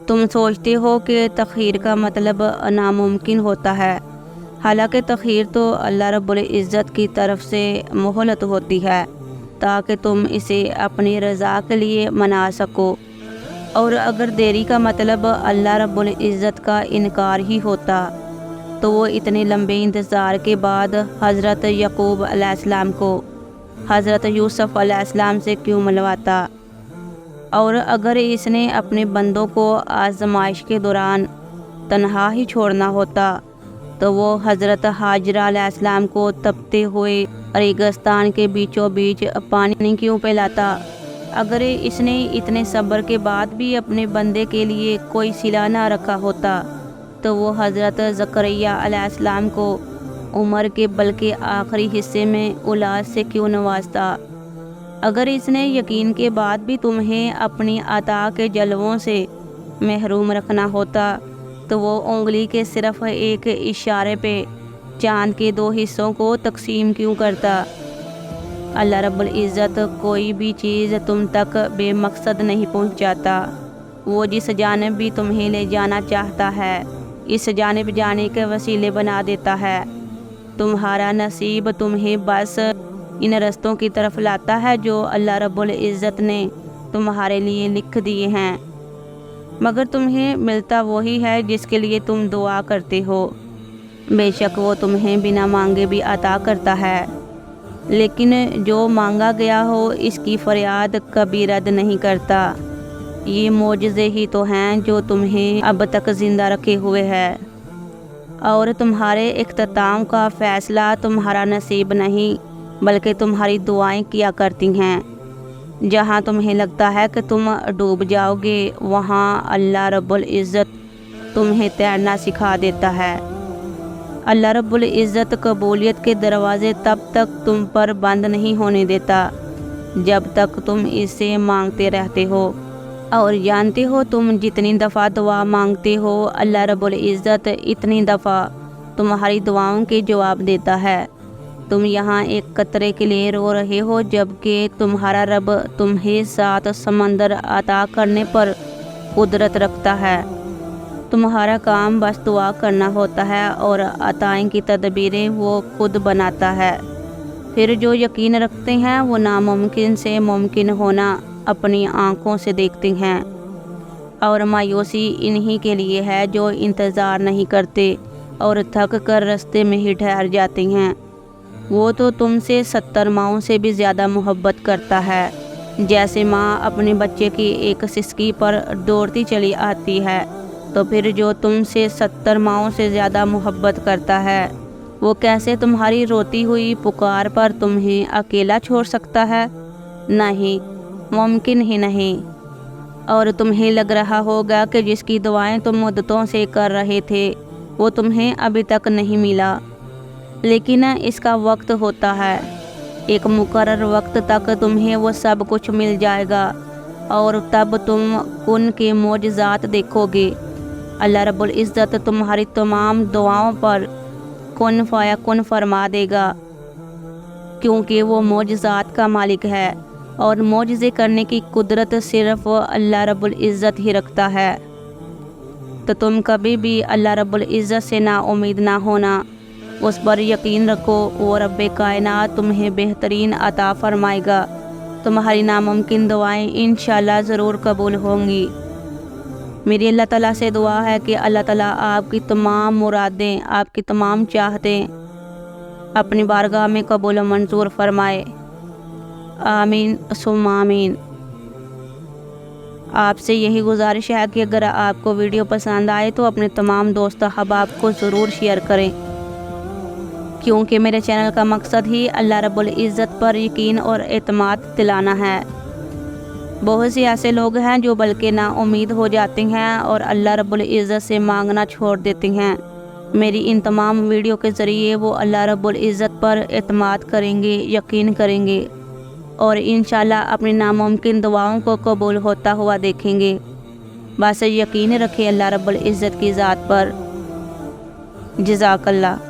تم سوچتے ہو کہ تخیر کا مطلب ناممکن ہوتا ہے، حالانکہ تخیر تو اللہ رب العزت کی طرف سے مہلت ہوتی ہے تاکہ تم اسے اپنی رضا کے لیے منا سکو، اور اگر دیری کا مطلب اللہ رب العزت کا انکار ہی ہوتا تو وہ اتنے لمبے انتظار کے بعد حضرت یعقوب علیہ السلام کو حضرت یوسف علیہ السلام سے کیوں ملواتا، اور اگر اس نے اپنے بندوں کو آزمائش کے دوران تنہا ہی چھوڑنا ہوتا تو وہ حضرت ہاجرہ علیہ السلام کو تپتے ہوئے ریگستان کے بیچوں بیچ پانی کیوں پلاتا، اگر اس نے اتنے صبر کے بعد بھی اپنے بندے کے لیے کوئی صلہ نہ رکھا ہوتا تو وہ حضرت زکریا علیہ السلام کو عمر کے بلکہ آخری حصے میں اولاد سے کیوں نوازتا، اگر اس نے یقین کے بعد بھی تمہیں اپنی عطا کے جلووں سے محروم رکھنا ہوتا تو وہ انگلی کے صرف ایک اشارے پہ چاند کے 2 حصوں کو تقسیم کیوں کرتا۔ اللہ رب العزت کوئی بھی چیز تم تک بے مقصد نہیں پہنچاتا، وہ جس جانب بھی تمہیں لے جانا چاہتا ہے اس جانب جانے کے وسیلے بنا دیتا ہے، تمہارا نصیب تمہیں بس ان رستوں کی طرف لاتا ہے جو اللہ رب العزت نے تمہارے لیے لکھ دیے ہیں، مگر تمہیں ملتا وہی ہے جس کے لیے تم دعا کرتے ہو، بے شک وہ تمہیں بنا مانگے بھی عطا کرتا ہے، لیکن جو مانگا گیا ہو اس کی فریاد کبھی رد نہیں کرتا، یہ معجزے ہی تو ہیں جو تمہیں اب تک زندہ رکھے ہوئے ہے، اور تمہارے اختتام کا فیصلہ تمہارا نصیب نہیں بلکہ تمہاری دعائیں کیا کرتی ہیں، جہاں تمہیں لگتا ہے کہ تم ڈوب جاؤ گے وہاں اللہ رب العزت تمہیں تیرنا سکھا دیتا ہے۔ اللہ رب العزت قبولیت کے دروازے تب تک تم پر بند نہیں ہونے دیتا جب تک تم اسے مانگتے رہتے ہو، اور جانتے ہو تم جتنی دفعہ دعا مانگتے ہو اللہ رب العزت اتنی دفعہ تمہاری دعاؤں کے جواب دیتا ہے، تم یہاں ایک قطرے کے لیے رو رہے ہو جبکہ تمہارا رب تمہیں 7 سمندر عطا کرنے پر قدرت رکھتا ہے، تمہارا کام بس دعا کرنا ہوتا ہے اور عطائیں کی تدبیریں وہ خود بناتا ہے، پھر جو یقین رکھتے ہیں وہ ناممکن سے ممکن ہونا اپنی آنکھوں سے دیکھتے ہیں، اور مایوسی انہی کے لیے ہے جو انتظار نہیں کرتے اور تھک کر رستے میں ہی ٹھہر جاتے ہیں، وہ تو تم سے 70 ماؤں سے بھی زیادہ محبت کرتا ہے، جیسے ماں اپنے بچے کی ایک سسکی پر دوڑتی چلی آتی ہے، تو پھر جو تم سے 70 ماؤں سے زیادہ محبت کرتا ہے وہ کیسے تمہاری روتی ہوئی پکار پر تمہیں اکیلا چھوڑ سکتا ہے؟ نہیں، ممکن ہی نہیں، اور تمہیں لگ رہا ہوگا کہ جس کی دعائیں تم مدتوں سے کر رہے تھے وہ تمہیں ابھی تک نہیں ملا، لیکن اس کا وقت ہوتا ہے، ایک مقرر وقت تک تمہیں وہ سب کچھ مل جائے گا اور تب تم کن کے معجزات دیکھو گے، اللہ رب العزت تمہاری تمام دعاؤں پر کن فیکن فرما دے گا، کیونکہ وہ معجزات کا مالک ہے اور معجزے کرنے کی قدرت صرف اللہ رب العزت ہی رکھتا ہے، تو تم کبھی بھی اللہ رب العزت سے نا امید نہ ہونا، اس پر یقین رکھو، وہ رب کائنات تمہیں بہترین عطا فرمائے گا، تمہاری ناممکن دعائیں انشاءاللہ ضرور قبول ہوں گی۔ میری اللہ تعالیٰ سے دعا ہے کہ اللہ تعالیٰ آپ کی تمام مرادیں، آپ کی تمام چاہتیں اپنی بارگاہ میں قبول و منظور فرمائے، آمین ثم آمین۔ آپ سے یہی گزارش ہے کہ اگر آپ کو ویڈیو پسند آئے تو اپنے تمام دوست احباب کو ضرور شیئر کریں، کیونکہ میرے چینل کا مقصد ہی اللہ رب العزت پر یقین اور اعتماد دلانا ہے۔ بہت سے ایسے لوگ ہیں جو بلکہ نا امید ہو جاتے ہیں اور اللہ رب العزت سے مانگنا چھوڑ دیتے ہیں، میری ان تمام ویڈیو کے ذریعے وہ اللہ رب العزت پر اعتماد کریں گے، یقین کریں گے اور انشاءاللہ اپنی ناممکن دعاؤں کو قبول ہوتا ہوا دیکھیں گے، بس یقین رکھیں اللہ رب العزت کی ذات پر۔ جزاک اللہ۔